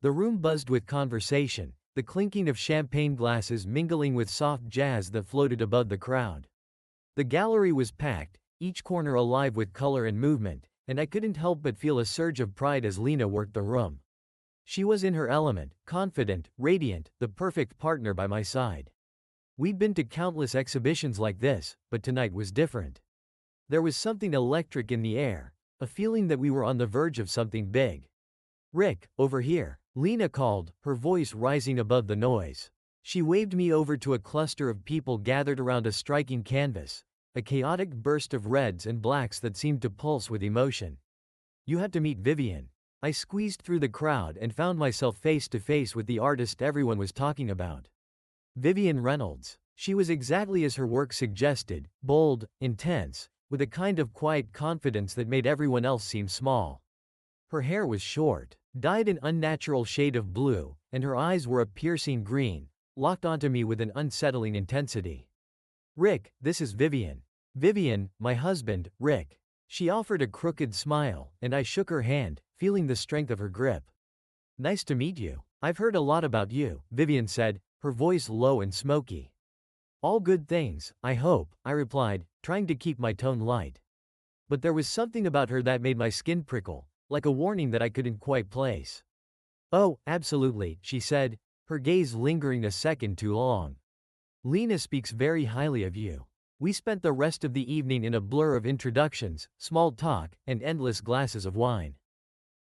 The room buzzed with conversation, the clinking of champagne glasses mingling with soft jazz that floated above the crowd. The gallery was packed, each corner alive with color and movement, and I couldn't help but feel a surge of pride as Lena worked the room. She was in her element, confident, radiant, the perfect partner by my side. We'd been to countless exhibitions like this, but tonight was different. There was something electric in the air, a feeling that we were on the verge of something big. "Rick, over here," Lena called, her voice rising above the noise. She waved me over to a cluster of people gathered around a striking canvas, a chaotic burst of reds and blacks that seemed to pulse with emotion. "You have to meet Vivian." I squeezed through the crowd and found myself face to face with the artist everyone was talking about. Vivian Reynolds. She was exactly as her work suggested, bold, intense, with a kind of quiet confidence that made everyone else seem small. Her hair was short, dyed an unnatural shade of blue, and her eyes were a piercing green, locked onto me with an unsettling intensity. "Rick, this is Vivian." "Vivian, my husband, Rick." She offered a crooked smile, and I shook her hand, feeling the strength of her grip. "Nice to meet you. I've heard a lot about you," Vivian said, her voice low and smoky. "All good things, I hope," I replied, trying to keep my tone light. But there was something about her that made my skin prickle, like a warning that I couldn't quite place. "Oh, absolutely," she said, her gaze lingering a second too long. "Lena speaks very highly of you." We spent the rest of the evening in a blur of introductions, small talk, and endless glasses of wine.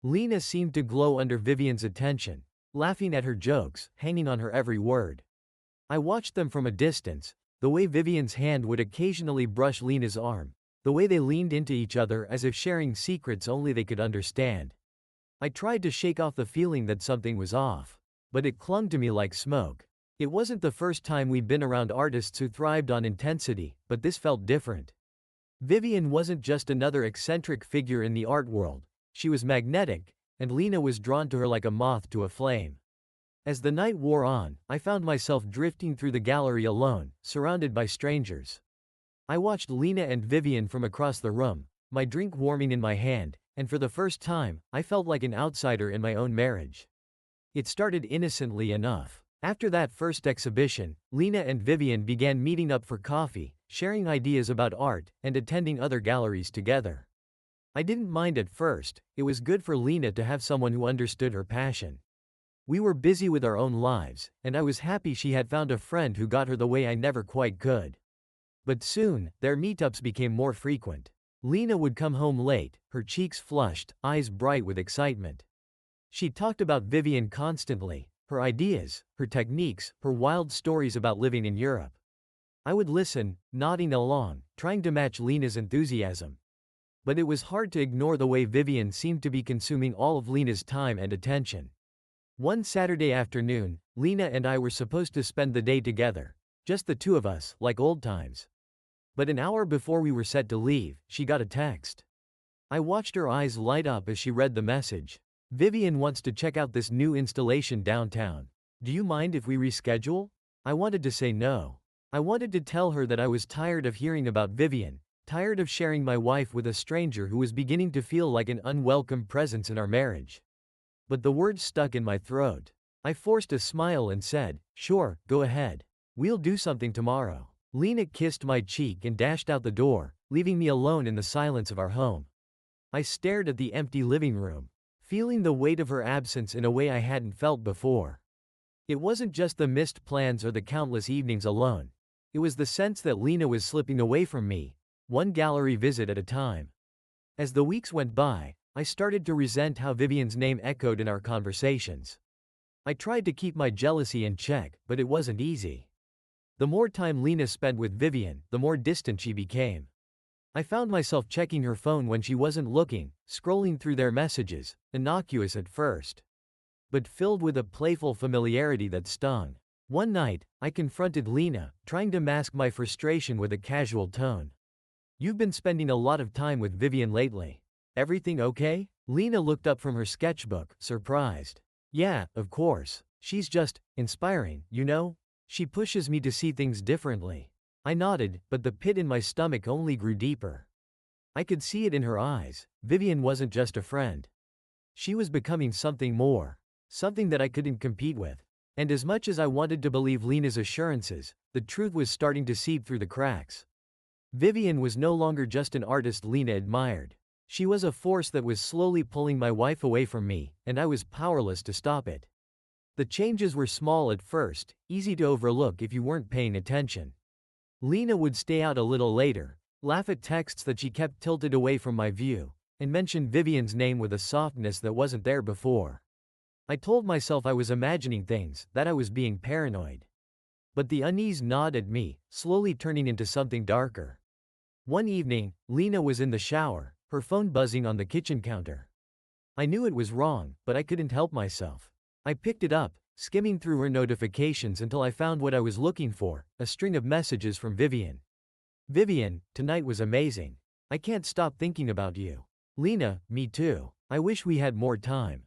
Lena seemed to glow under Vivian's attention, laughing at her jokes, hanging on her every word. I watched them from a distance, the way Vivian's hand would occasionally brush Lena's arm, the way they leaned into each other as if sharing secrets only they could understand. I tried to shake off the feeling that something was off, but it clung to me like smoke. It wasn't the first time we'd been around artists who thrived on intensity, but this felt different. Vivian wasn't just another eccentric figure in the art world, she was magnetic, and Lena was drawn to her like a moth to a flame. As the night wore on, I found myself drifting through the gallery alone, surrounded by strangers. I watched Lena and Vivian from across the room, my drink warming in my hand, and for the first time, I felt like an outsider in my own marriage. It started innocently enough. After that first exhibition, Lena and Vivian began meeting up for coffee, sharing ideas about art, and attending other galleries together. I didn't mind at first, it was good for Lena to have someone who understood her passion. We were busy with our own lives, and I was happy she had found a friend who got her the way I never quite could. But soon, their meetups became more frequent. Lena would come home late, her cheeks flushed, eyes bright with excitement. She talked about Vivian constantly, her ideas, her techniques, her wild stories about living in Europe. I would listen, nodding along, trying to match Lena's enthusiasm. But it was hard to ignore the way Vivian seemed to be consuming all of Lena's time and attention. One Saturday afternoon, Lena and I were supposed to spend the day together, just the two of us, like old times. But an hour before we were set to leave, she got a text. I watched her eyes light up as she read the message. "Vivian wants to check out this new installation downtown. Do you mind if we reschedule?" I wanted to say no. I wanted to tell her that I was tired of hearing about Vivian, tired of sharing my wife with a stranger who was beginning to feel like an unwelcome presence in our marriage. But the words stuck in my throat. I forced a smile and said, "Sure, go ahead. We'll do something tomorrow." Lena kissed my cheek and dashed out the door, leaving me alone in the silence of our home. I stared at the empty living room, feeling the weight of her absence in a way I hadn't felt before. It wasn't just the missed plans or the countless evenings alone. It was the sense that Lena was slipping away from me, one gallery visit at a time. As the weeks went by, I started to resent how Vivian's name echoed in our conversations. I tried to keep my jealousy in check, but it wasn't easy. The more time Lena spent with Vivian, the more distant she became. I found myself checking her phone when she wasn't looking, scrolling through their messages, innocuous at first, but filled with a playful familiarity that stung. One night, I confronted Lena, trying to mask my frustration with a casual tone. "You've been spending a lot of time with Vivian lately. Everything okay?" Lena looked up from her sketchbook, surprised. "Yeah, of course. She's just inspiring, you know? She pushes me to see things differently." I nodded, but the pit in my stomach only grew deeper. I could see it in her eyes. Vivian wasn't just a friend. She was becoming something more. something that I couldn't compete with. And as much as I wanted to believe Lena's assurances, the truth was starting to seep through the cracks. Vivian was no longer just an artist Lena admired. She was a force that was slowly pulling my wife away from me, and I was powerless to stop it. The changes were small at first, easy to overlook if you weren't paying attention. Lena would stay out a little later, laugh at texts that she kept tilted away from my view, and mention Vivian's name with a softness that wasn't there before. I told myself I was imagining things, that I was being paranoid. But the unease gnawed at me, slowly turning into something darker. One evening, Lena was in the shower, her phone buzzing on the kitchen counter. I knew it was wrong, but I couldn't help myself. I picked it up, skimming through her notifications until I found what I was looking for, a string of messages from Vivian. Vivian, tonight was amazing. I can't stop thinking about you. Lena, me too. I wish we had more time.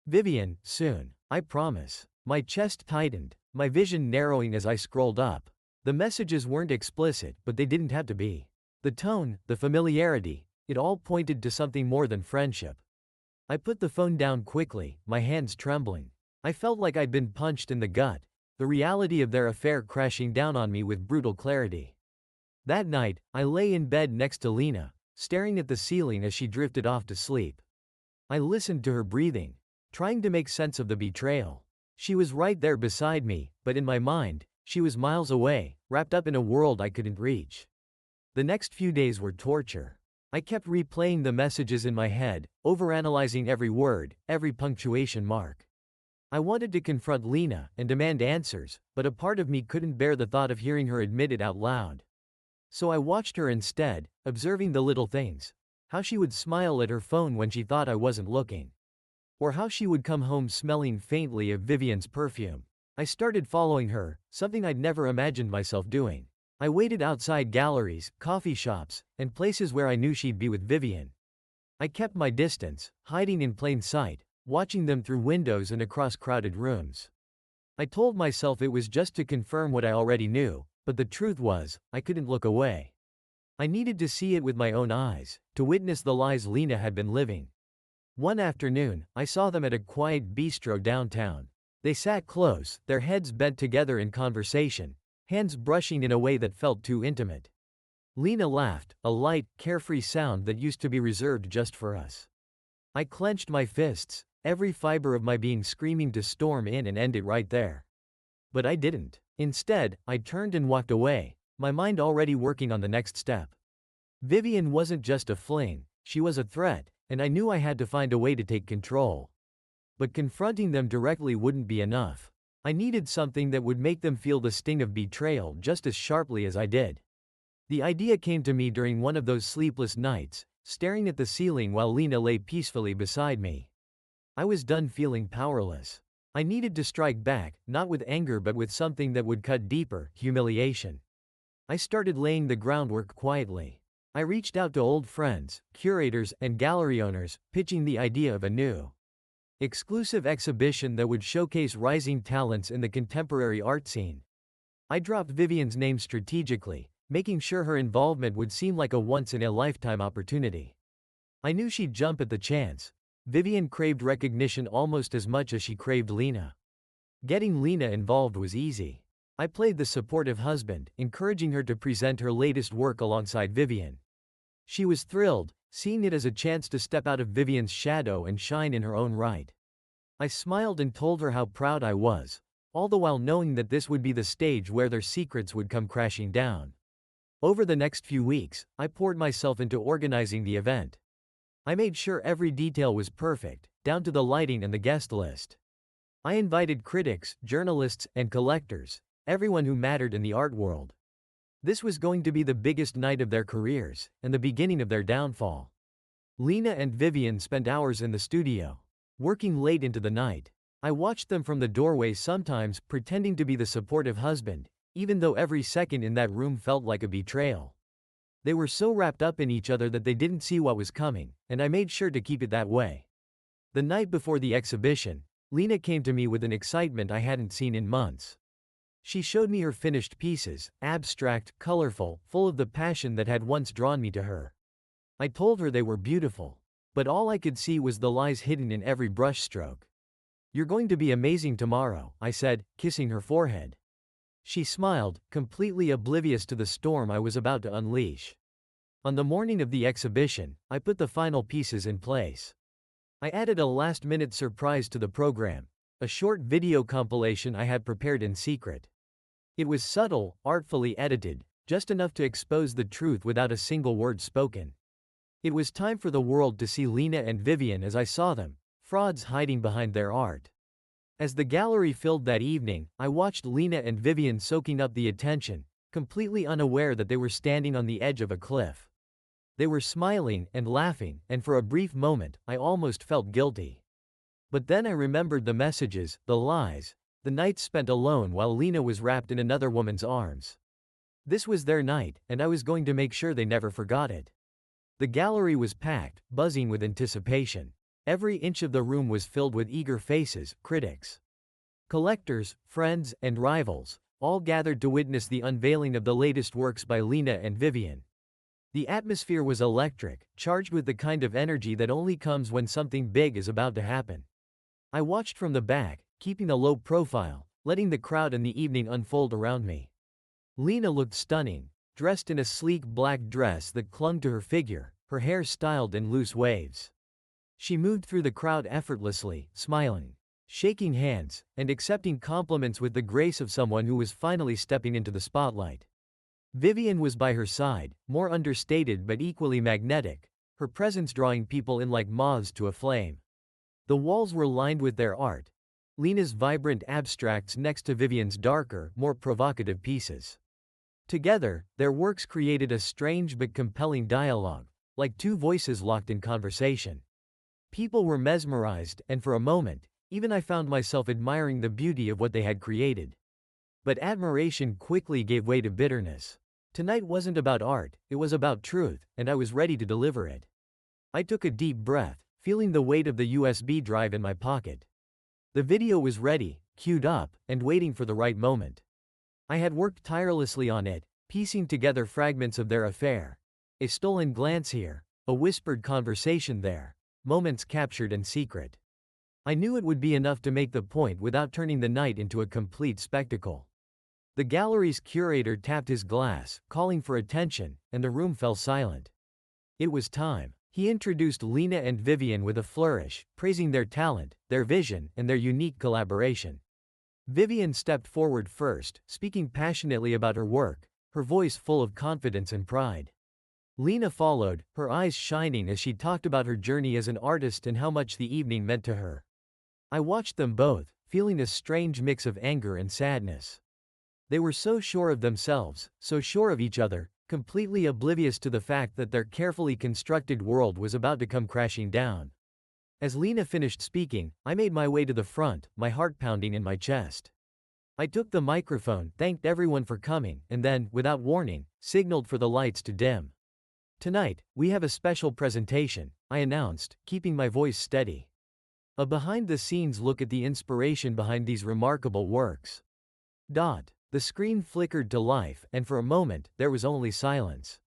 Vivian, soon. I promise. My chest tightened, my vision narrowing as I scrolled up. The messages weren't explicit, but they didn't have to be. The tone, the familiarity, it all pointed to something more than friendship. I put the phone down quickly, my hands trembling. I felt like I'd been punched in the gut, the reality of their affair crashing down on me with brutal clarity. That night, I lay in bed next to Lena, staring at the ceiling as she drifted off to sleep. I listened to her breathing, trying to make sense of the betrayal. She was right there beside me, but in my mind, she was miles away, wrapped up in a world I couldn't reach. The next few days were torture. I kept replaying the messages in my head, overanalyzing every word, every punctuation mark. I wanted to confront Lena and demand answers, but a part of me couldn't bear the thought of hearing her admit it out loud. So I watched her instead, observing the little things. How she would smile at her phone when she thought I wasn't looking. Or how she would come home smelling faintly of Vivian's perfume. I started following her, something I'd never imagined myself doing. I waited outside galleries, coffee shops, and places where I knew she'd be with Vivian. I kept my distance, hiding in plain sight, watching them through windows and across crowded rooms. I told myself it was just to confirm what I already knew, but the truth was, I couldn't look away. I needed to see it with my own eyes, to witness the lies Lena had been living. One afternoon, I saw them at a quiet bistro downtown. They sat close, their heads bent together in conversation, hands brushing in a way that felt too intimate. Lena laughed, a light, carefree sound that used to be reserved just for us. I clenched my fists, every fiber of my being screaming to storm in and end it right there. But I didn't. Instead, I turned and walked away, my mind already working on the next step. Vivian wasn't just a fling, she was a threat, and I knew I had to find a way to take control. But confronting them directly wouldn't be enough. I needed something that would make them feel the sting of betrayal just as sharply as I did. The idea came to me during one of those sleepless nights, staring at the ceiling while Lena lay peacefully beside me. I was done feeling powerless. I needed to strike back, not with anger but with something that would cut deeper, humiliation. I started laying the groundwork quietly. I reached out to old friends, curators, and gallery owners, pitching the idea of a new, exclusive exhibition that would showcase rising talents in the contemporary art scene. I dropped Vivian's name strategically, making sure her involvement would seem like a once-in-a-lifetime opportunity. I knew she'd jump at the chance. Vivian craved recognition almost as much as she craved Lena. Getting Lena involved was easy. I played the supportive husband, encouraging her to present her latest work alongside Vivian. She was thrilled, seeing it as a chance to step out of Vivian's shadow and shine in her own right. I smiled and told her how proud I was, all the while knowing that this would be the stage where their secrets would come crashing down. Over the next few weeks, I poured myself into organizing the event. I made sure every detail was perfect, down to the lighting and the guest list. I invited critics, journalists, and collectors, everyone who mattered in the art world. This was going to be the biggest night of their careers, and the beginning of their downfall. Lena and Vivian spent hours in the studio, working late into the night. I watched them from the doorway sometimes, pretending to be the supportive husband, even though every second in that room felt like a betrayal. They were so wrapped up in each other that they didn't see what was coming, and I made sure to keep it that way. The night before the exhibition, Lena came to me with an excitement I hadn't seen in months. She showed me her finished pieces, abstract, colorful, full of the passion that had once drawn me to her. I told her they were beautiful, but all I could see was the lies hidden in every brushstroke. "You're going to be amazing tomorrow," I said, kissing her forehead. She smiled, completely oblivious to the storm I was about to unleash. On the morning of the exhibition, I put the final pieces in place. I added a last-minute surprise to the program, a short video compilation I had prepared in secret. It was subtle, artfully edited, just enough to expose the truth without a single word spoken. It was time for the world to see Lena and Vivian as I saw them, frauds hiding behind their art. As the gallery filled that evening, I watched Lena and Vivian soaking up the attention, completely unaware that they were standing on the edge of a cliff. They were smiling and laughing, and for a brief moment, I almost felt guilty. But then I remembered the messages, the lies, the nights spent alone while Lena was wrapped in another woman's arms. This was their night, and I was going to make sure they never forgot it. The gallery was packed, buzzing with anticipation. Every inch of the room was filled with eager faces, critics, collectors, friends, and rivals, all gathered to witness the unveiling of the latest works by Lena and Vivian. The atmosphere was electric, charged with the kind of energy that only comes when something big is about to happen. I watched from the back, keeping a low profile, letting the crowd and the evening unfold around me. Lena looked stunning, dressed in a sleek black dress that clung to her figure, her hair styled in loose waves. She moved through the crowd effortlessly, smiling, shaking hands, and accepting compliments with the grace of someone who was finally stepping into the spotlight. Vivian was by her side, more understated but equally magnetic, her presence drawing people in like moths to a flame. The walls were lined with their art, Lena's vibrant abstracts next to Vivian's darker, more provocative pieces. Together, their works created a strange but compelling dialogue, like two voices locked in conversation. People were mesmerized, and for a moment, even I found myself admiring the beauty of what they had created. But admiration quickly gave way to bitterness. Tonight wasn't about art, it was about truth, and I was ready to deliver it. I took a deep breath, feeling the weight of the USB drive in my pocket. The video was ready, queued up, and waiting for the right moment. I had worked tirelessly on it, piecing together fragments of their affair. A stolen glance here, a whispered conversation there, moments captured in secret. I knew it would be enough to make the point without turning the night into a complete spectacle. The gallery's curator tapped his glass, calling for attention, and the room fell silent. It was time. He introduced Lena and Vivian with a flourish, praising their talent, their vision, and their unique collaboration. Vivian stepped forward first, speaking passionately about her work, her voice full of confidence and pride. Lena followed, her eyes shining as she talked about her journey as an artist and how much the evening meant to her. I watched them both, feeling a strange mix of anger and sadness. They were so sure of themselves, so sure of each other, completely oblivious to the fact that their carefully constructed world was about to come crashing down. As Lena finished speaking, I made my way to the front, my heart pounding in my chest. I took the microphone, thanked everyone for coming, and then, without warning, signaled for the lights to dim. "Tonight, we have a special presentation," I announced, keeping my voice steady. A behind-the-scenes look at the inspiration behind these remarkable works. The screen flickered to life, and for a moment, there was only silence.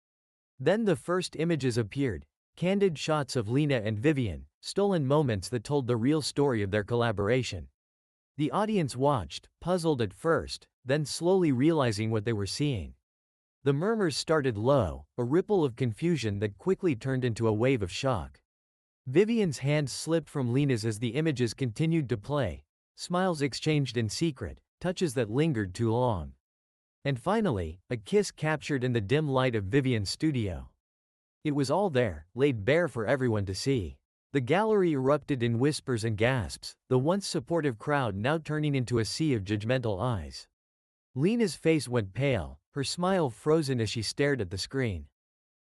Then the first images appeared, candid shots of Lena and Vivian, stolen moments that told the real story of their collaboration. The audience watched, puzzled at first, then slowly realizing what they were seeing. The murmurs started low, a ripple of confusion that quickly turned into a wave of shock. Vivian's hand slipped from Lena's as the images continued to play, smiles exchanged in secret, touches that lingered too long. And finally, a kiss captured in the dim light of Vivian's studio. It was all there, laid bare for everyone to see. The gallery erupted in whispers and gasps, the once supportive crowd now turning into a sea of judgmental eyes. Lena's face went pale, her smile frozen as she stared at the screen.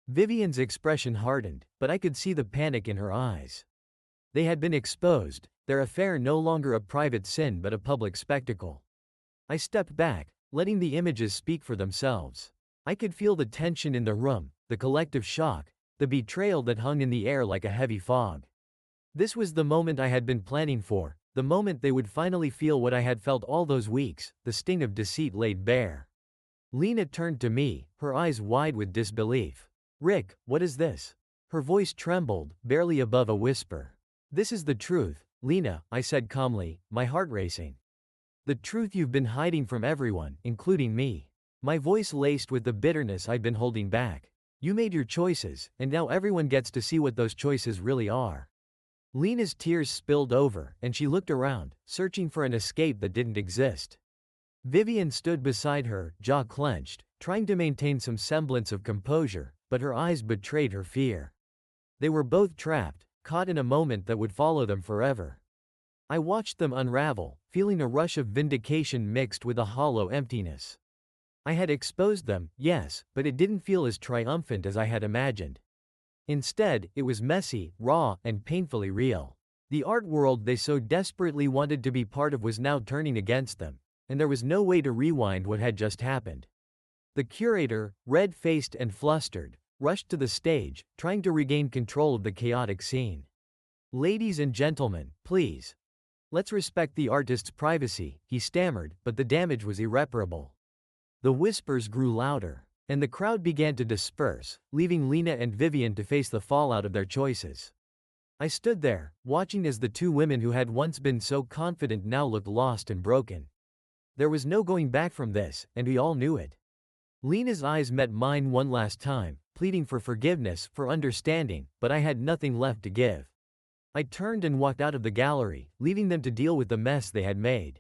Vivian's expression hardened, but I could see the panic in her eyes. They had been exposed, their affair no longer a private sin but a public spectacle. I stepped back, letting the images speak for themselves. I could feel the tension in the room, the collective shock, the betrayal that hung in the air like a heavy fog. This was the moment I had been planning for, the moment they would finally feel what I had felt all those weeks, the sting of deceit laid bare. Lena turned to me, her eyes wide with disbelief. "Rick, what is this?" Her voice trembled, barely above a whisper. "This is the truth. Lena, I said calmly, my heart racing. The truth you've been hiding from everyone, including me. My voice laced with the bitterness I'd been holding back. You made your choices, and now everyone gets to see what those choices really are. Lena's tears spilled over, and she looked around, searching for an escape that didn't exist. Vivian stood beside her, jaw clenched, trying to maintain some semblance of composure, but her eyes betrayed her fear. They were both trapped, caught in a moment that would follow them forever. I watched them unravel, feeling a rush of vindication mixed with a hollow emptiness. I had exposed them, yes, but it didn't feel as triumphant as I had imagined. Instead, it was messy, raw, and painfully real. The art world they so desperately wanted to be part of was now turning against them, and there was no way to rewind what had just happened. The curator, red-faced and flustered, rushed to the stage, trying to regain control of the chaotic scene. Ladies and gentlemen, please. Let's respect the artist's privacy, he stammered, but the damage was irreparable. The whispers grew louder, and the crowd began to disperse, leaving Lena and Vivian to face the fallout of their choices. I stood there, watching as the two women who had once been so confident now looked lost and broken. There was no going back from this, and we all knew it. Lena's eyes met mine one last time, pleading for forgiveness, for understanding, but I had nothing left to give. I turned and walked out of the gallery, leaving them to deal with the mess they had made.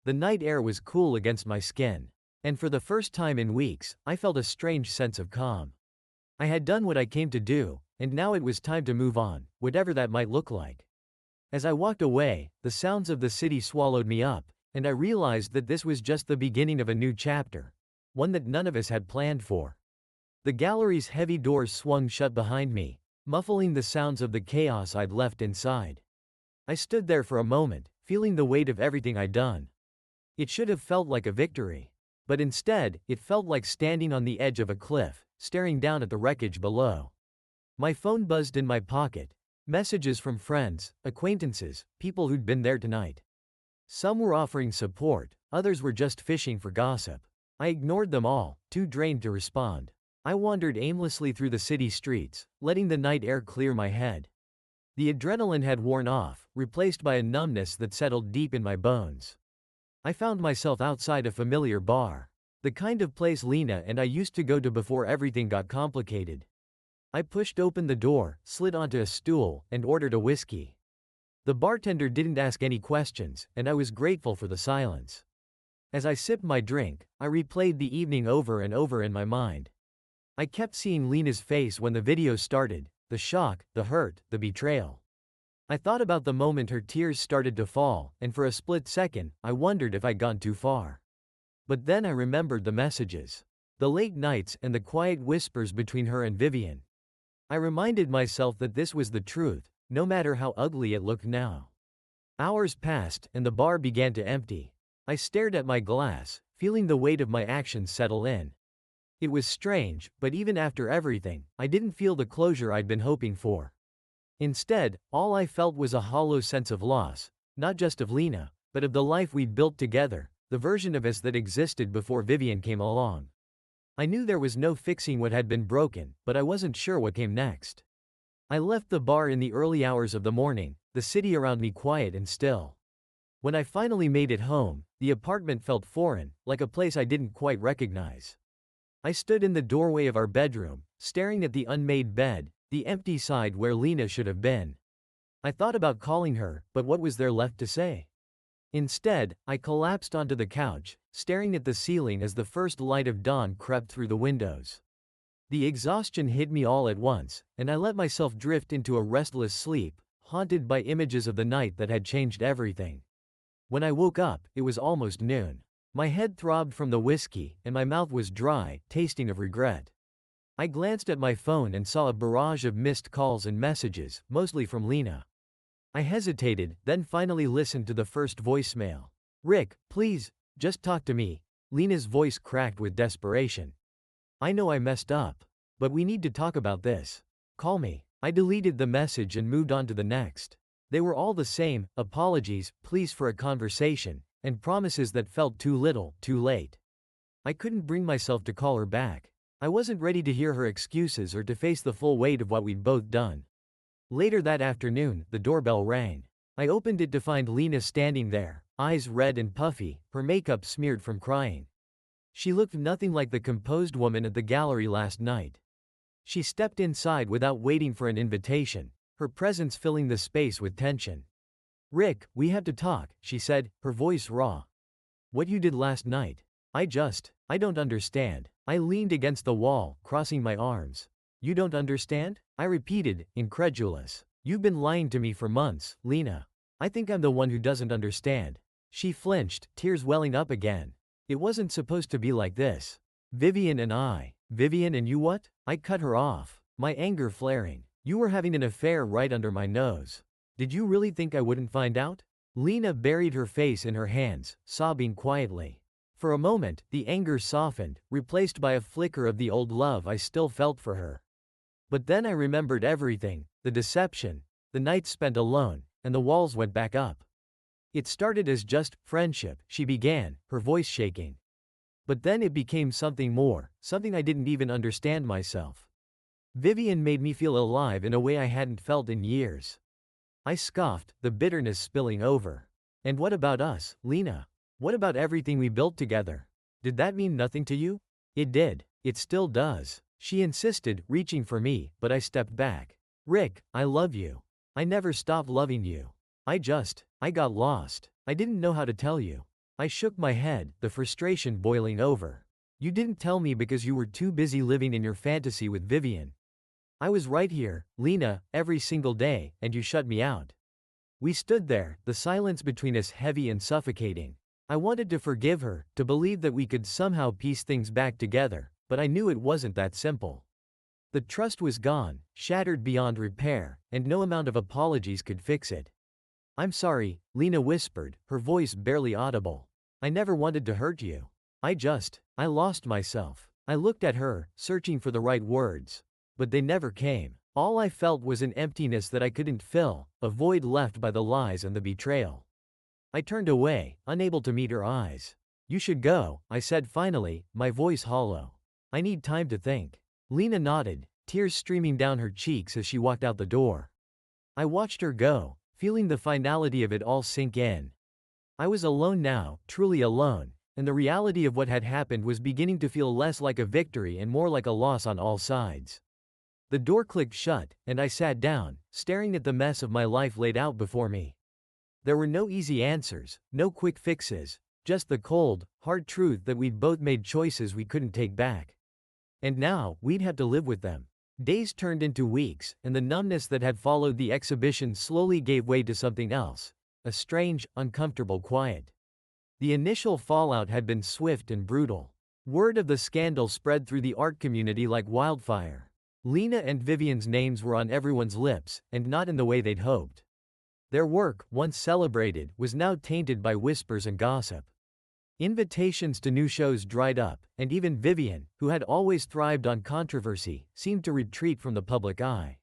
The night air was cool against my skin, and for the first time in weeks, I felt a strange sense of calm. I had done what I came to do, and now it was time to move on, whatever that might look like. As I walked away, the sounds of the city swallowed me up, and I realized that this was just the beginning of a new chapter, one that none of us had planned for. The gallery's heavy doors swung shut behind me, muffling the sounds of the chaos I'd left inside. I stood there for a moment, feeling the weight of everything I'd done. It should have felt like a victory. But instead, it felt like standing on the edge of a cliff, staring down at the wreckage below. My phone buzzed in my pocket. Messages from friends, acquaintances, people who'd been there tonight. Some were offering support, others were just fishing for gossip. I ignored them all, too drained to respond. I wandered aimlessly through the city streets, letting the night air clear my head. The adrenaline had worn off, replaced by a numbness that settled deep in my bones. I found myself outside a familiar bar. The kind of place Lena and I used to go to before everything got complicated. I pushed open the door, slid onto a stool, and ordered a whiskey. The bartender didn't ask any questions, and I was grateful for the silence. As I sipped my drink, I replayed the evening over and over in my mind. I kept seeing Lena's face when the video started, the shock, the hurt, the betrayal. I thought about the moment her tears started to fall, and for a split second, I wondered if I'd gone too far. But then I remembered the messages. The late nights and the quiet whispers between her and Vivian. I reminded myself that this was the truth, no matter how ugly it looked now. Hours passed, and the bar began to empty. I stared at my glass, feeling the weight of my actions settle in. It was strange, but even after everything, I didn't feel the closure I'd been hoping for. Instead, all I felt was a hollow sense of loss, not just of Lena, but of the life we'd built together, the version of us that existed before Vivian came along. I knew there was no fixing what had been broken, but I wasn't sure what came next. I left the bar in the early hours of the morning, the city around me quiet and still. When I finally made it home, the apartment felt foreign, like a place I didn't quite recognize. I stood in the doorway of our bedroom, staring at the unmade bed, the empty side where Lena should have been. I thought about calling her, but what was there left to say? Instead, I collapsed onto the couch, staring at the ceiling as the first light of dawn crept through the windows. The exhaustion hit me all at once, and I let myself drift into a restless sleep, haunted by images of the night that had changed everything. When I woke up, it was almost noon. My head throbbed from the whiskey, and my mouth was dry, tasting of regret. I glanced at my phone and saw a barrage of missed calls and messages, mostly from Lena. I hesitated, then finally listened to the first voicemail. "Rick, please, just talk to me." Lena's voice cracked with desperation. "I know I messed up. But we need to talk about this. Call me." I deleted the message and moved on to the next. They were all the same: apologies, pleas for a conversation, and promises that felt too little, too late. I couldn't bring myself to call her back. I wasn't ready to hear her excuses or to face the full weight of what we'd both done. Later that afternoon, the doorbell rang. I opened it to find Lena standing there, eyes red and puffy, her makeup smeared from crying. She looked nothing like the composed woman at the gallery last night. She stepped inside without waiting for an invitation, her presence filling the space with tension. "Rick, we have to talk," she said, her voice raw. "What you did last night? I don't understand." I leaned against the wall, crossing my arms. "You don't understand?" I repeated, incredulous. "You've been lying to me for months, Lena. I think I'm the one who doesn't understand." She flinched, tears welling up again. "It wasn't supposed to be like this. Vivian and I." "Vivian and you what?" I cut her off, my anger flaring. "You were having an affair right under my nose. Did you really think I wouldn't find out?" Lena buried her face in her hands, sobbing quietly. For a moment, the anger softened, replaced by a flicker of the old love I still felt for her. But then I remembered everything, the deception, the nights spent alone, and the walls went back up. "It started as just friendship," she began, her voice shaking. "But then it became something more, something I didn't even understand myself. Vivian made me feel alive in a way I hadn't felt in years." I scoffed, the bitterness spilling over. "And what about us, Lena? What about everything we built together? Did that mean nothing to you?" "It did. It still does," she insisted, reaching for me, but I stepped back. "Rick, I love you. I never stopped loving you. I got lost. I didn't know how to tell you." I shook my head, the frustration boiling over. "You didn't tell me because you were too busy living in your fantasy with Vivian. I was right here, Lena, every single day, and you shut me out." We stood there, the silence between us heavy and suffocating. I wanted to forgive her, to believe that we could somehow piece things back together, but I knew it wasn't that simple. The trust was gone, shattered beyond repair, and no amount of apologies could fix it. "I'm sorry," Lena whispered, her voice barely audible. "I never wanted to hurt you. I lost myself." I looked at her, searching for the right words. But they never came. All I felt was an emptiness that I couldn't fill, a void left by the lies and the betrayal. I turned away, unable to meet her eyes. "You should go," I said finally, my voice hollow. "I need time to think." Lena nodded, tears streaming down her cheeks as she walked out the door. I watched her go, feeling the finality of it all sink in. I was alone now, truly alone, and the reality of what had happened was beginning to feel less like a victory and more like a loss on all sides. The door clicked shut, and I sat down, staring at the mess of my life laid out before me. There were no easy answers, no quick fixes, just the cold, hard truth that we'd both made choices we couldn't take back. And now, we'd have to live with them. Days turned into weeks, and the numbness that had followed the exhibition slowly gave way to something else, a strange, uncomfortable quiet. The initial fallout had been swift and brutal. Word of the scandal spread through the art community like wildfire. Lena and Vivian's names were on everyone's lips, and not in the way they'd hoped. Their work, once celebrated, was now tainted by whispers and gossip. Invitations to new shows dried up, and even Vivian, who had always thrived on controversy, seemed to retreat from the public eye.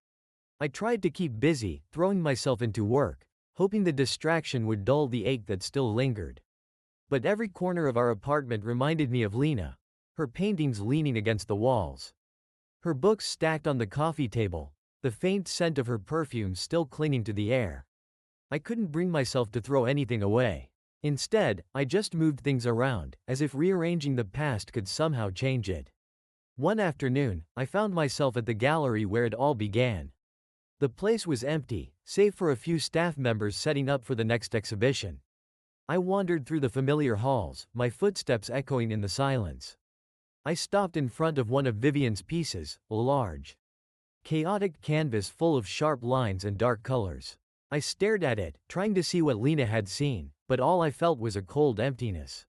I tried to keep busy, throwing myself into work, hoping the distraction would dull the ache that still lingered. But every corner of our apartment reminded me of Lena, her paintings leaning against the walls, her books stacked on the coffee table, the faint scent of her perfume still clinging to the air. I couldn't bring myself to throw anything away. Instead, I just moved things around, as if rearranging the past could somehow change it. One afternoon, I found myself at the gallery where it all began. The place was empty, save for a few staff members setting up for the next exhibition. I wandered through the familiar halls, my footsteps echoing in the silence. I stopped in front of one of Vivian's pieces, a large, chaotic canvas full of sharp lines and dark colors. I stared at it, trying to see what Lena had seen, but all I felt was a cold emptiness.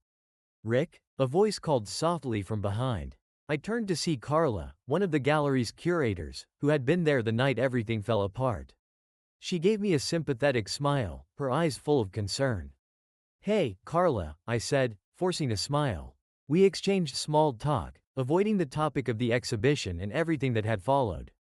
"Rick?" A voice called softly from behind. I turned to see Carla, one of the gallery's curators, who had been there the night everything fell apart. She gave me a sympathetic smile, her eyes full of concern. "Hey, Carla," I said, forcing a smile. We exchanged small talk, avoiding the topic of the exhibition and everything that had followed.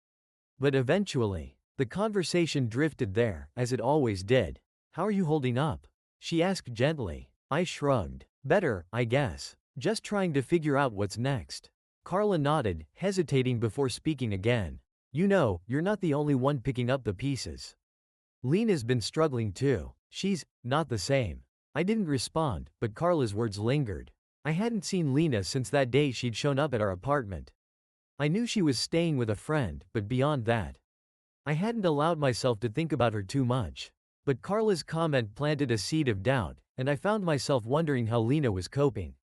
But eventually, the conversation drifted there, as it always did. "How are you holding up?" she asked gently. I shrugged. "Better, I guess. Just trying to figure out what's next." Carla nodded, hesitating before speaking again. "You know, you're not the only one picking up the pieces. Lena's been struggling too. She's not the same. I didn't respond, but Carla's words lingered. I hadn't seen Lena since that day she'd shown up at our apartment. I knew she was staying with a friend, but beyond that, I hadn't allowed myself to think about her too much. But Carla's comment planted a seed of doubt, and I found myself wondering how Lena was coping.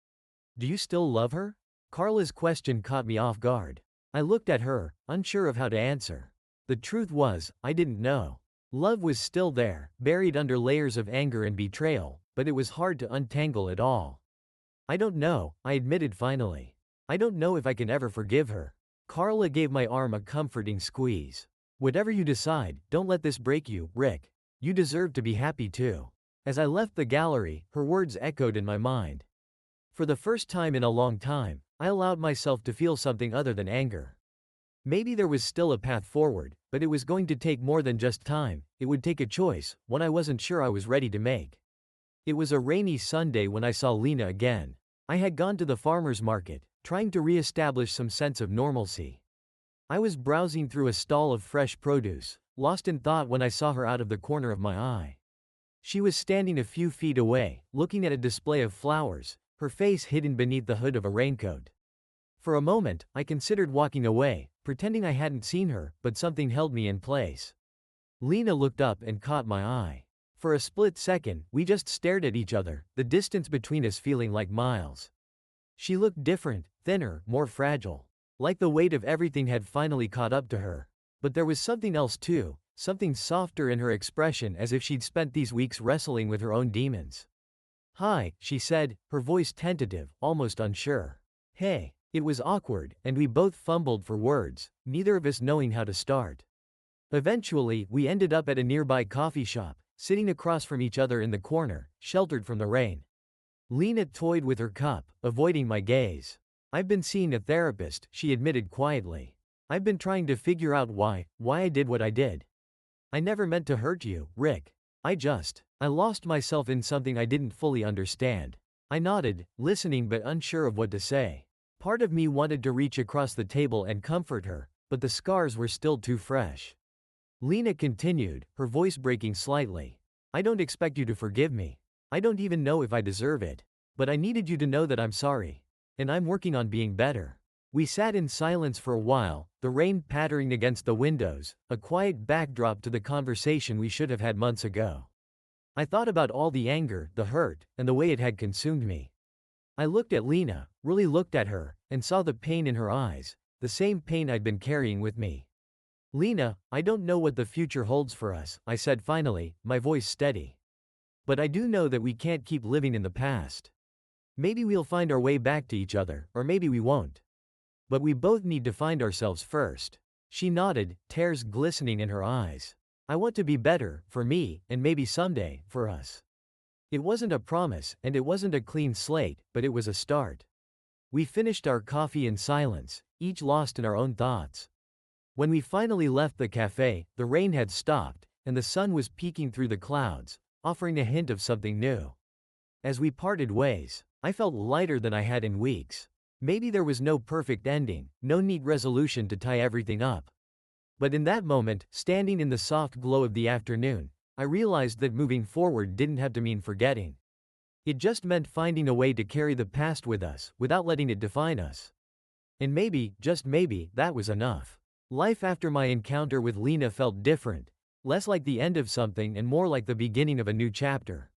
Do you still love her? Carla's question caught me off guard. I looked at her, unsure of how to answer. The truth was, I didn't know. Love was still there, buried under layers of anger and betrayal, but it was hard to untangle it all. I don't know, I admitted finally. I don't know if I can ever forgive her. Carla gave my arm a comforting squeeze. Whatever you decide, don't let this break you, Rick. You deserve to be happy too. As I left the gallery, her words echoed in my mind. For the first time in a long time, I allowed myself to feel something other than anger. Maybe there was still a path forward, but it was going to take more than just time. It would take a choice, one I wasn't sure I was ready to make. It was a rainy Sunday when I saw Lena again. I had gone to the farmer's market, trying to re-establish some sense of normalcy. I was browsing through a stall of fresh produce, lost in thought when I saw her out of the corner of my eye. She was standing a few feet away, looking at a display of flowers, her face hidden beneath the hood of a raincoat. For a moment, I considered walking away, pretending I hadn't seen her, but something held me in place. Lena looked up and caught my eye. For a split second, we just stared at each other, the distance between us feeling like miles. She looked different, thinner, more fragile. Like the weight of everything had finally caught up to her. But there was something else too, something softer in her expression, as if she'd spent these weeks wrestling with her own demons. "Hi," she said, her voice tentative, almost unsure. "Hey." It was awkward, and we both fumbled for words, neither of us knowing how to start. Eventually, we ended up at a nearby coffee shop, sitting across from each other in the corner, sheltered from the rain. Lena toyed with her cup, avoiding my gaze. "I've been seeing a therapist," she admitted quietly. "I've been trying to figure out why I did what I did. I never meant to hurt you, Rick. I lost myself in something I didn't fully understand." I nodded, listening but unsure of what to say. Part of me wanted to reach across the table and comfort her, but the scars were still too fresh. Lena continued, her voice breaking slightly. "I don't expect you to forgive me. I don't even know if I deserve it. But I needed you to know that I'm sorry. And I'm working on being better." We sat in silence for a while, the rain pattering against the windows, a quiet backdrop to the conversation we should have had months ago. I thought about all the anger, the hurt, and the way it had consumed me. I looked at Lena, really looked at her, and saw the pain in her eyes, the same pain I'd been carrying with me. "Lena, I don't know what the future holds for us," I said finally, my voice steady. "But I do know that we can't keep living in the past. Maybe we'll find our way back to each other, or maybe we won't. But we both need to find ourselves first." She nodded, tears glistening in her eyes. "I want to be better, for me, and maybe someday, for us." It wasn't a promise, and it wasn't a clean slate, but it was a start. We finished our coffee in silence, each lost in our own thoughts. When we finally left the cafe, the rain had stopped, and the sun was peeking through the clouds, offering a hint of something new. As we parted ways, I felt lighter than I had in weeks. Maybe there was no perfect ending, no neat resolution to tie everything up. But in that moment, standing in the soft glow of the afternoon, I realized that moving forward didn't have to mean forgetting. It just meant finding a way to carry the past with us, without letting it define us. And maybe, just maybe, that was enough. Life after my encounter with Lena felt different, less like the end of something and more like the beginning of a new chapter.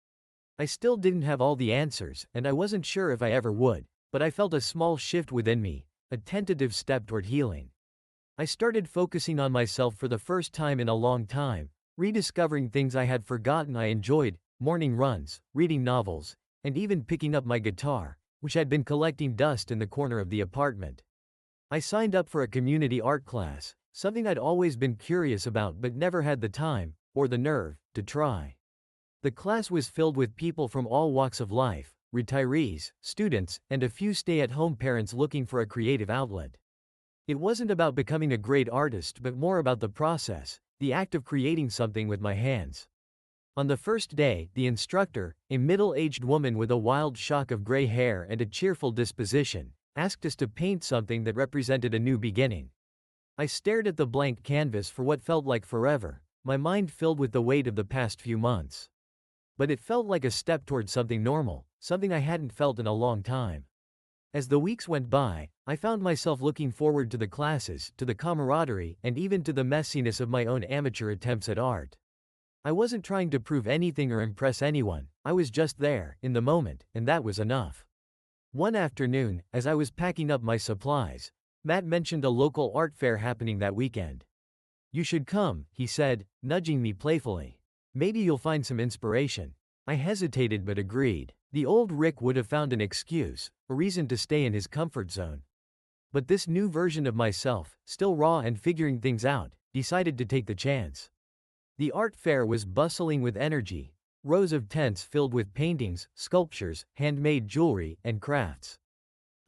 I still didn't have all the answers, and I wasn't sure if I ever would, but I felt a small shift within me, a tentative step toward healing. I started focusing on myself for the first time in a long time, rediscovering things I had forgotten I enjoyed, morning runs, reading novels, and even picking up my guitar, which had been collecting dust in the corner of the apartment. I signed up for a community art class, something I'd always been curious about but never had the time, or the nerve, to try. The class was filled with people from all walks of life, retirees, students, and a few stay-at-home parents looking for a creative outlet. It wasn't about becoming a great artist but more about the process, the act of creating something with my hands. On the first day, the instructor, a middle-aged woman with a wild shock of gray hair and a cheerful disposition, asked us to paint something that represented a new beginning. I stared at the blank canvas for what felt like forever, my mind filled with the weight of the past few months. But it felt like a step towards something normal, something I hadn't felt in a long time. As the weeks went by, I found myself looking forward to the classes, to the camaraderie, and even to the messiness of my own amateur attempts at art. I wasn't trying to prove anything or impress anyone, I was just there, in the moment, and that was enough. One afternoon, as I was packing up my supplies, Matt mentioned a local art fair happening that weekend. "You should come," he said, nudging me playfully. "Maybe you'll find some inspiration." I hesitated but agreed. The old Rick would have found an excuse, a reason to stay in his comfort zone. But this new version of myself, still raw and figuring things out, decided to take the chance. The art fair was bustling with energy, rows of tents filled with paintings, sculptures, handmade jewelry, and crafts.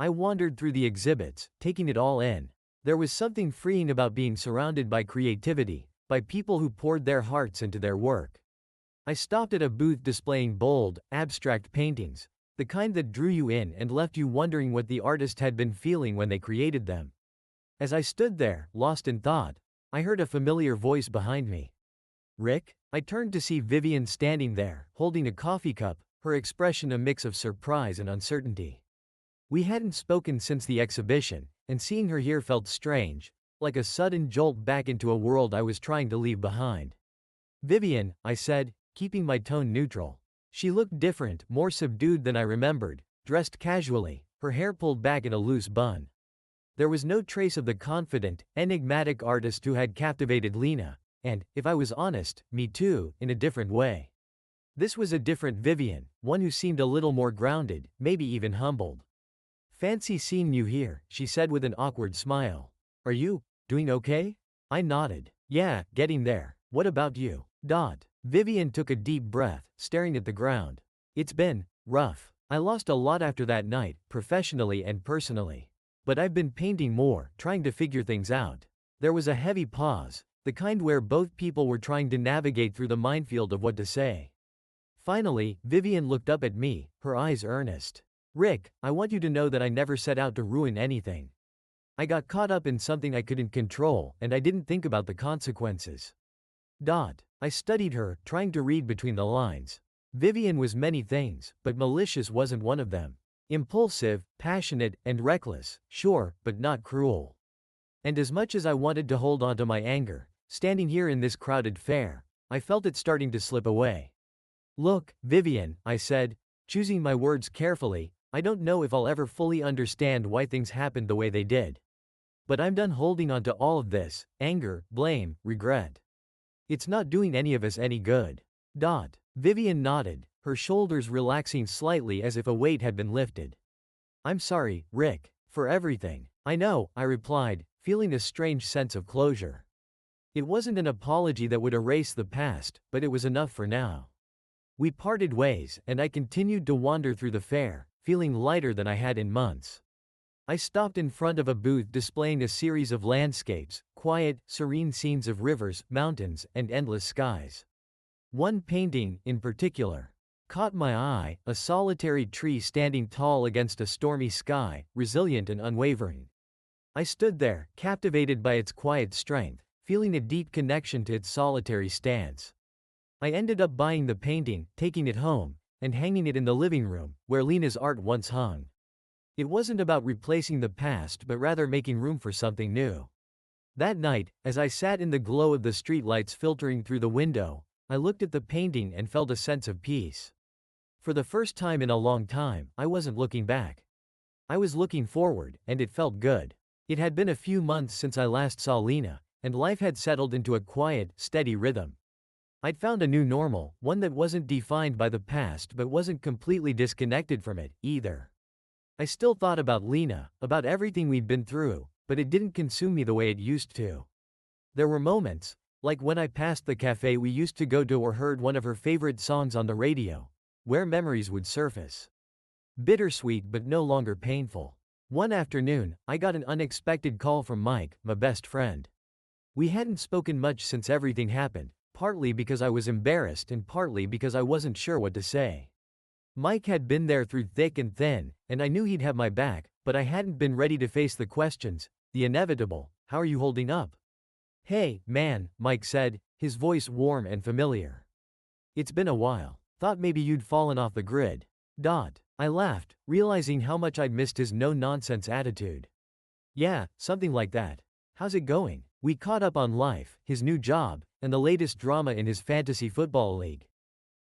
I wandered through the exhibits, taking it all in. There was something freeing about being surrounded by creativity, by people who poured their hearts into their work. I stopped at a booth displaying bold, abstract paintings, the kind that drew you in and left you wondering what the artist had been feeling when they created them. As I stood there, lost in thought, I heard a familiar voice behind me. "Rick?" I turned to see Vivian standing there, holding a coffee cup, her expression a mix of surprise and uncertainty. We hadn't spoken since the exhibition, and seeing her here felt strange, like a sudden jolt back into a world I was trying to leave behind. "Vivian," I said, keeping my tone neutral. She looked different, more subdued than I remembered, dressed casually, her hair pulled back in a loose bun. There was no trace of the confident, enigmatic artist who had captivated Lena, and, if I was honest, me too, in a different way. This was a different Vivian, one who seemed a little more grounded, maybe even humbled. "Fancy seeing you here," she said with an awkward smile. "Are you doing okay?" I nodded. "Yeah, getting there. What about you?" Vivian took a deep breath, staring at the ground. "It's been rough. I lost a lot after that night, professionally and personally. But I've been painting more, trying to figure things out." There was a heavy pause, the kind where both people were trying to navigate through the minefield of what to say. Finally, Vivian looked up at me, her eyes earnest. "Rick, I want you to know that I never set out to ruin anything. I got caught up in something I couldn't control, and I didn't think about the consequences." I studied her, trying to read between the lines. Vivian was many things, but malicious wasn't one of them. Impulsive, passionate, and reckless, sure, but not cruel. And as much as I wanted to hold on to my anger, standing here in this crowded fair, I felt it starting to slip away. "Look, Vivian," I said, choosing my words carefully, "I don't know if I'll ever fully understand why things happened the way they did. But I'm done holding on to all of this, anger, blame, regret. It's not doing any of us any good." Vivian nodded, her shoulders relaxing slightly as if a weight had been lifted. "I'm sorry, Rick, for everything." "I know," I replied, feeling a strange sense of closure. It wasn't an apology that would erase the past, but it was enough for now. We parted ways, and I continued to wander through the fair, feeling lighter than I had in months. I stopped in front of a booth displaying a series of landscapes, quiet, serene scenes of rivers, mountains, and endless skies. One painting, in particular, caught my eye, a solitary tree standing tall against a stormy sky, resilient and unwavering. I stood there, captivated by its quiet strength, feeling a deep connection to its solitary stance. I ended up buying the painting, taking it home, and hanging it in the living room, where Lena's art once hung. It wasn't about replacing the past but rather making room for something new. That night, as I sat in the glow of the streetlights filtering through the window, I looked at the painting and felt a sense of peace. For the first time in a long time, I wasn't looking back. I was looking forward, and it felt good. It had been a few months since I last saw Lena, and life had settled into a quiet, steady rhythm. I'd found a new normal, one that wasn't defined by the past but wasn't completely disconnected from it, either. I still thought about Lena, about everything we'd been through, but it didn't consume me the way it used to. There were moments, like when I passed the cafe we used to go to or heard one of her favorite songs on the radio, where memories would surface. Bittersweet but no longer painful. One afternoon, I got an unexpected call from Mike, my best friend. We hadn't spoken much since everything happened, partly because I was embarrassed and partly because I wasn't sure what to say. Mike had been there through thick and thin, and I knew he'd have my back, but I hadn't been ready to face the questions, the inevitable, "How are you holding up?" Hey, man, Mike said, his voice warm and familiar. It's been a while. Thought maybe you'd fallen off the grid. I laughed, realizing how much I'd missed his no-nonsense attitude. Yeah, something like that. How's it going? We caught up on life, his new job, and the latest drama in his fantasy football league.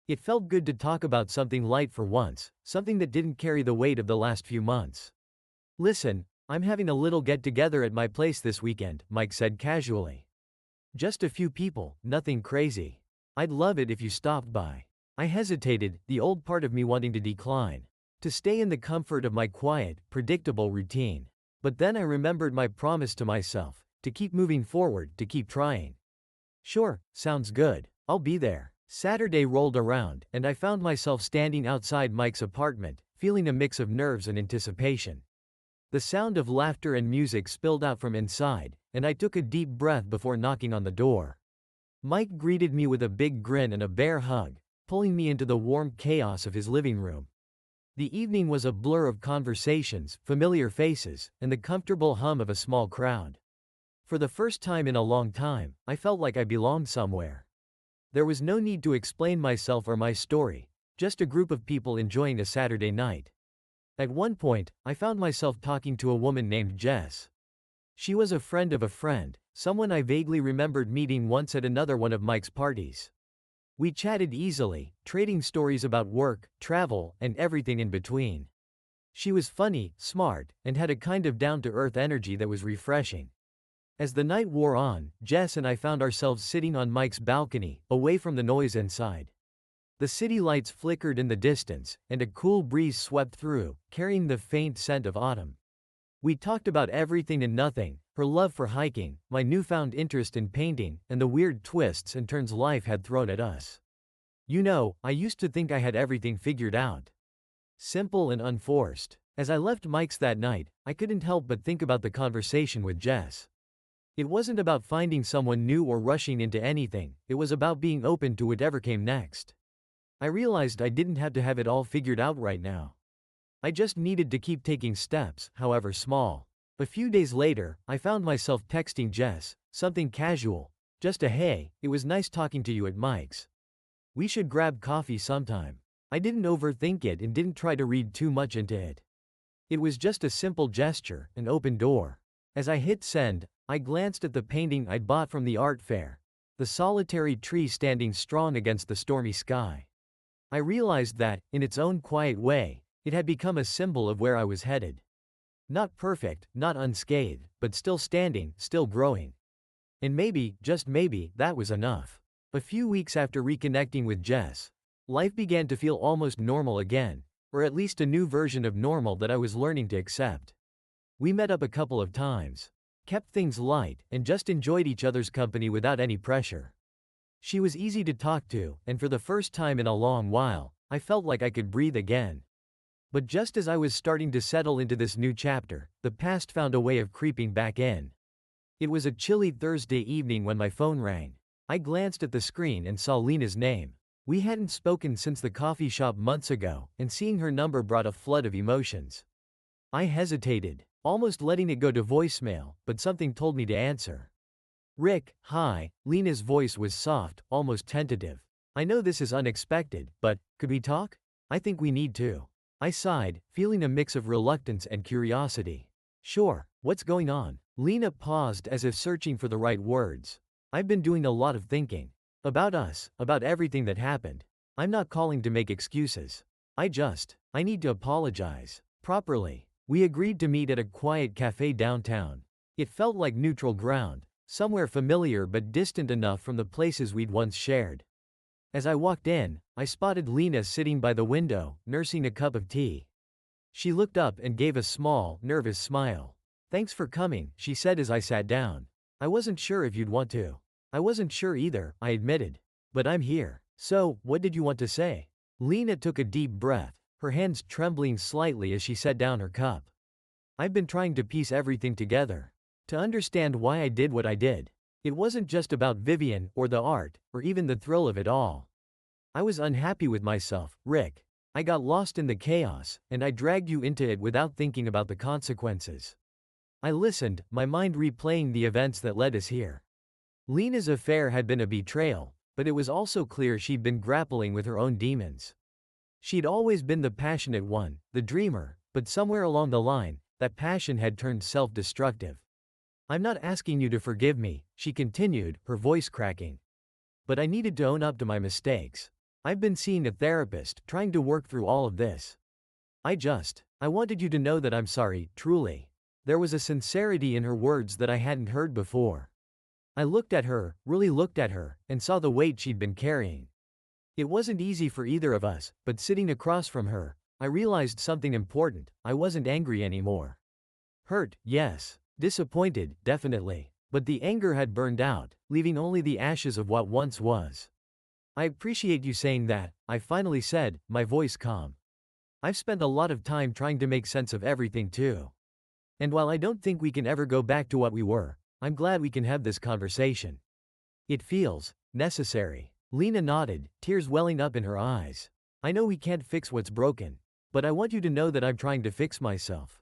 It felt good to talk about something light for once, something that didn't carry the weight of the last few months. Listen, I'm having a little get-together at my place this weekend, Mike said casually. Just a few people, nothing crazy. I'd love it if you stopped by. I hesitated, the old part of me wanting to decline. To stay in the comfort of my quiet, predictable routine. But then I remembered my promise to myself, to keep moving forward, to keep trying. Sure, sounds good. I'll be there. Saturday rolled around, and I found myself standing outside Mike's apartment, feeling a mix of nerves and anticipation. The sound of laughter and music spilled out from inside, and I took a deep breath before knocking on the door. Mike greeted me with a big grin and a bear hug, pulling me into the warm chaos of his living room. The evening was a blur of conversations, familiar faces, and the comfortable hum of a small crowd. For the first time in a long time, I felt like I belonged somewhere. There was no need to explain myself or my story, just a group of people enjoying a Saturday night. At one point, I found myself talking to a woman named Jess. She was a friend of a friend, someone I vaguely remembered meeting once at another one of Mike's parties. We chatted easily, trading stories about work, travel, and everything in between. She was funny, smart, and had a kind of down-to-earth energy that was refreshing. As the night wore on, Jess and I found ourselves sitting on Mike's balcony, away from the noise inside. The city lights flickered in the distance, and a cool breeze swept through, carrying the faint scent of autumn. We talked about everything and nothing, her love for hiking, my newfound interest in painting, and the weird twists and turns life had thrown at us. You know, I used to think I had everything figured out. Simple and unforced. As I left Mike's that night, I couldn't help but think about the conversation with Jess. It wasn't about finding someone new or rushing into anything, it was about being open to whatever came next. I realized I didn't have to have it all figured out right now. I just needed to keep taking steps, however small. A few days later, I found myself texting Jess, something casual, just a hey, it was nice talking to you at Mike's. We should grab coffee sometime. I didn't overthink it and didn't try to read too much into it. It was just a simple gesture, an open door. As I hit send, I glanced at the painting I'd bought from the art fair, the solitary tree standing strong against the stormy sky. I realized that, in its own quiet way, it had become a symbol of where I was headed. Not perfect, not unscathed, but still standing, still growing. And maybe, just maybe, that was enough. A few weeks after reconnecting with Jess, life began to feel almost normal again, or at least a new version of normal that I was learning to accept. We met up a couple of times, kept things light, and just enjoyed each other's company without any pressure. She was easy to talk to, and for the first time in a long while, I felt like I could breathe again. But just as I was starting to settle into this new chapter, the past found a way of creeping back in. It was a chilly Thursday evening when my phone rang. I glanced at the screen and saw Lena's name. We hadn't spoken since the coffee shop months ago, and seeing her number brought a flood of emotions. I hesitated, almost letting it go to voicemail, but something told me to answer. Rick, hi. Lena's voice was soft, almost tentative. I know this is unexpected, but, could we talk? I think we need to. I sighed, feeling a mix of reluctance and curiosity. Sure, what's going on? Lena paused as if searching for the right words. I've been doing a lot of thinking. About us, about everything that happened. I'm not calling to make excuses. I need to apologize. Properly. We agreed to meet at a quiet cafe downtown. It felt like neutral ground, somewhere familiar but distant enough from the places we'd once shared. As I walked in, I spotted Lena sitting by the window, nursing a cup of tea. She looked up and gave a small, nervous smile. Thanks for coming, she said as I sat down. I wasn't sure if you'd want to. I wasn't sure either, I admitted. But I'm here. So, what did you want to say? Lena took a deep breath, her hands trembling slightly as she set down her cup. I've been trying to piece everything together. To understand why I did what I did. It wasn't just about Vivian, or the art, or even the thrill of it all. I was unhappy with myself, Rick. I got lost in the chaos, and I dragged you into it without thinking about the consequences. I listened, my mind replaying the events that led us here. Lena's affair had been a betrayal, but it was also clear she'd been grappling with her own demons. She'd always been the passionate one, the dreamer, but somewhere along the line, that passion had turned self-destructive. I'm not asking you to forgive me, she continued, her voice cracking. But I needed to own up to my mistakes. I've been seeing a therapist, trying to work through all of this. I wanted you to know that I'm sorry, truly. There was a sincerity in her words that I hadn't heard before. I looked at her, really looked at her, and saw the weight she'd been carrying. It wasn't easy for either of us, but sitting across from her, I realized something important. I wasn't angry anymore. Hurt, yes. Disappointed, definitely. But the anger had burned out, leaving only the ashes of what once was. I appreciate you saying that, I finally said, my voice calm. I've spent a lot of time trying to make sense of everything too. And while I don't think we can ever go back to what we were, I'm glad we can have this conversation. It feels necessary. Lena nodded, tears welling up in her eyes. I know we can't fix what's broken, but I want you to know that I'm trying to fix myself.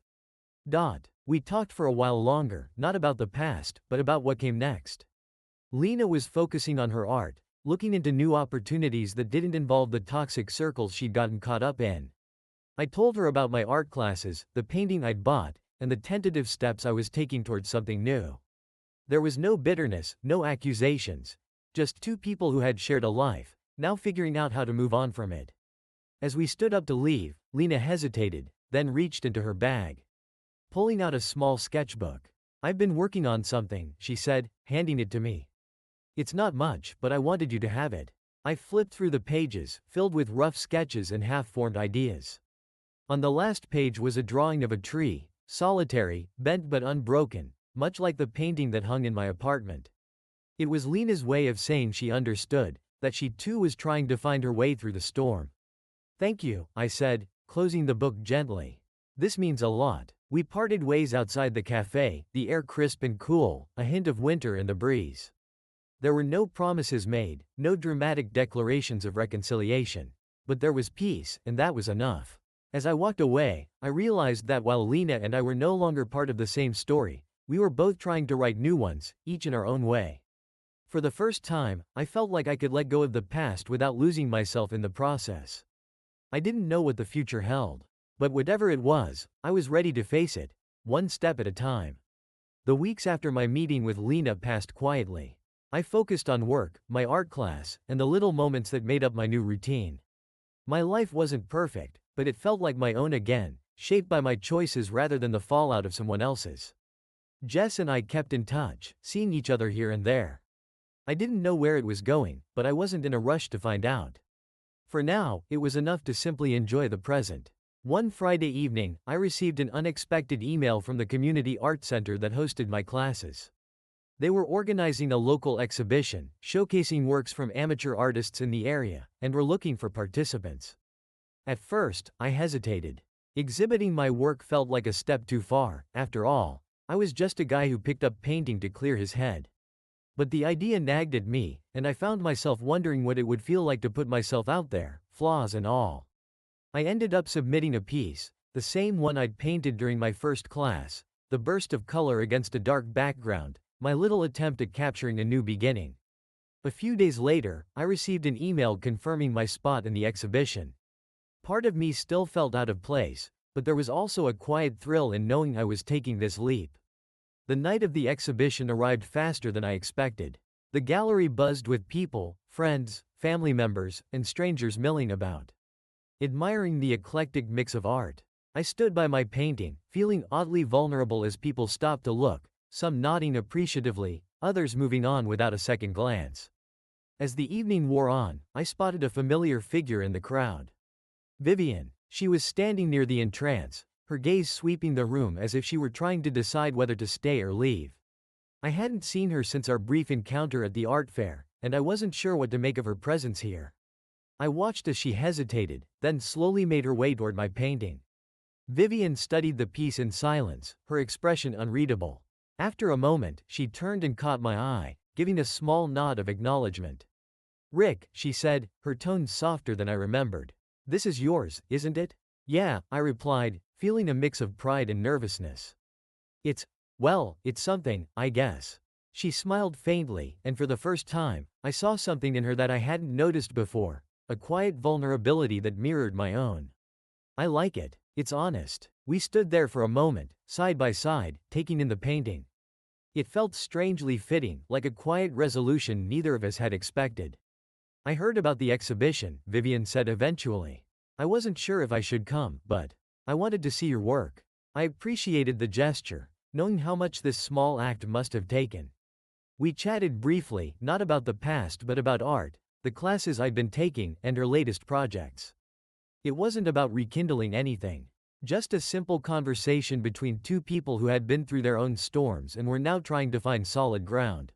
We talked for a while longer, not about the past, but about what came next. Lena was focusing on her art, looking into new opportunities that didn't involve the toxic circles she'd gotten caught up in. I told her about my art classes, the painting I'd bought, and the tentative steps I was taking towards something new. There was no bitterness, no accusations, just two people who had shared a life, now figuring out how to move on from it. As we stood up to leave, Lena hesitated, then reached into her bag, pulling out a small sketchbook. I've been working on something, she said, handing it to me. It's not much, but I wanted you to have it. I flipped through the pages, filled with rough sketches and half-formed ideas. On the last page was a drawing of a tree, solitary, bent but unbroken, much like the painting that hung in my apartment. It was Lena's way of saying she understood, that she too was trying to find her way through the storm. Thank you, I said, closing the book gently. This means a lot. We parted ways outside the cafe, the air crisp and cool, a hint of winter in the breeze. There were no promises made, no dramatic declarations of reconciliation. But there was peace, and that was enough. As I walked away, I realized that while Lena and I were no longer part of the same story, we were both trying to write new ones, each in our own way. For the first time, I felt like I could let go of the past without losing myself in the process. I didn't know what the future held. But whatever it was, I was ready to face it, one step at a time. The weeks after my meeting with Lena passed quietly. I focused on work, my art class, and the little moments that made up my new routine. My life wasn't perfect, but it felt like my own again, shaped by my choices rather than the fallout of someone else's. Jess and I kept in touch, seeing each other here and there. I didn't know where it was going, but I wasn't in a rush to find out. For now, it was enough to simply enjoy the present. One Friday evening, I received an unexpected email from the community art center that hosted my classes. They were organizing a local exhibition, showcasing works from amateur artists in the area, and were looking for participants. At first, I hesitated. Exhibiting my work felt like a step too far. After all, I was just a guy who picked up painting to clear his head. But the idea nagged at me, and I found myself wondering what it would feel like to put myself out there, flaws and all. I ended up submitting a piece, the same one I'd painted during my first class, the burst of color against a dark background, my little attempt at capturing a new beginning. A few days later, I received an email confirming my spot in the exhibition. Part of me still felt out of place, but there was also a quiet thrill in knowing I was taking this leap. The night of the exhibition arrived faster than I expected. The gallery buzzed with people, friends, family members, and strangers milling about, admiring the eclectic mix of art. I stood by my painting, feeling oddly vulnerable as people stopped to look, some nodding appreciatively, others moving on without a second glance. As the evening wore on, I spotted a familiar figure in the crowd. Vivian. She was standing near the entrance, her gaze sweeping the room as if she were trying to decide whether to stay or leave. I hadn't seen her since our brief encounter at the art fair, and I wasn't sure what to make of her presence here. I watched as she hesitated, then slowly made her way toward my painting. Vivian studied the piece in silence, her expression unreadable. After a moment, she turned and caught my eye, giving a small nod of acknowledgement. "Rick," she said, her tone softer than I remembered. "This is yours, isn't it?" "Yeah," I replied, feeling a mix of pride and nervousness. Well, it's something, I guess." She smiled faintly, and for the first time, I saw something in her that I hadn't noticed before, a quiet vulnerability that mirrored my own. I like it. It's honest. We stood there for a moment, side by side, taking in the painting. It felt strangely fitting, like a quiet resolution neither of us had expected. I heard about the exhibition, Vivian said eventually. I wasn't sure if I should come, but I wanted to see your work. I appreciated the gesture, knowing how much this small act must have taken. We chatted briefly, not about the past but about art, the classes I'd been taking, and her latest projects. It wasn't about rekindling anything. Just a simple conversation between two people who had been through their own storms and were now trying to find solid ground.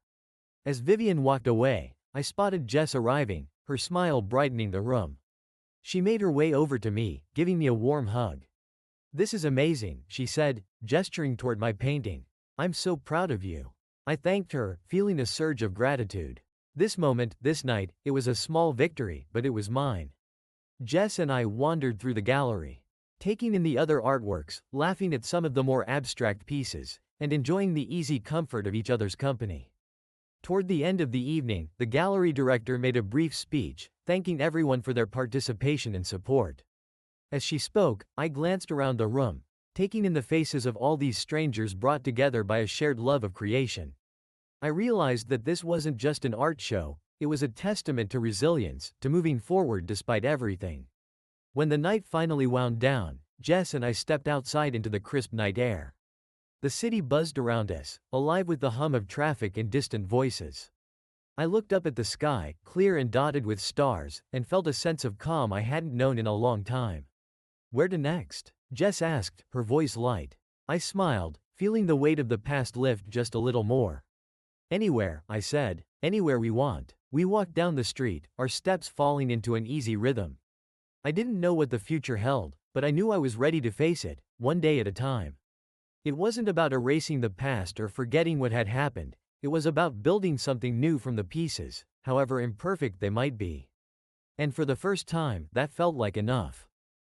As Vivian walked away, I spotted Jess arriving, her smile brightening the room. She made her way over to me, giving me a warm hug. "This is amazing," she said, gesturing toward my painting. "I'm so proud of you." I thanked her, feeling a surge of gratitude. This moment, this night, it was a small victory, but it was mine. Jess and I wandered through the gallery, taking in the other artworks, laughing at some of the more abstract pieces, and enjoying the easy comfort of each other's company. Toward the end of the evening, the gallery director made a brief speech, thanking everyone for their participation and support. As she spoke, I glanced around the room, taking in the faces of all these strangers brought together by a shared love of creation. I realized that this wasn't just an art show, it was a testament to resilience, to moving forward despite everything. When the night finally wound down, Jess and I stepped outside into the crisp night air. The city buzzed around us, alive with the hum of traffic and distant voices. I looked up at the sky, clear and dotted with stars, and felt a sense of calm I hadn't known in a long time. "Where to next?" Jess asked, her voice light. I smiled, feeling the weight of the past lift just a little more. "Anywhere," I said. "Anywhere we want." We walked down the street, our steps falling into an easy rhythm. I didn't know what the future held, but I knew I was ready to face it, one day at a time. It wasn't about erasing the past or forgetting what had happened, it was about building something new from the pieces, however imperfect they might be. And for the first time, that felt like enough.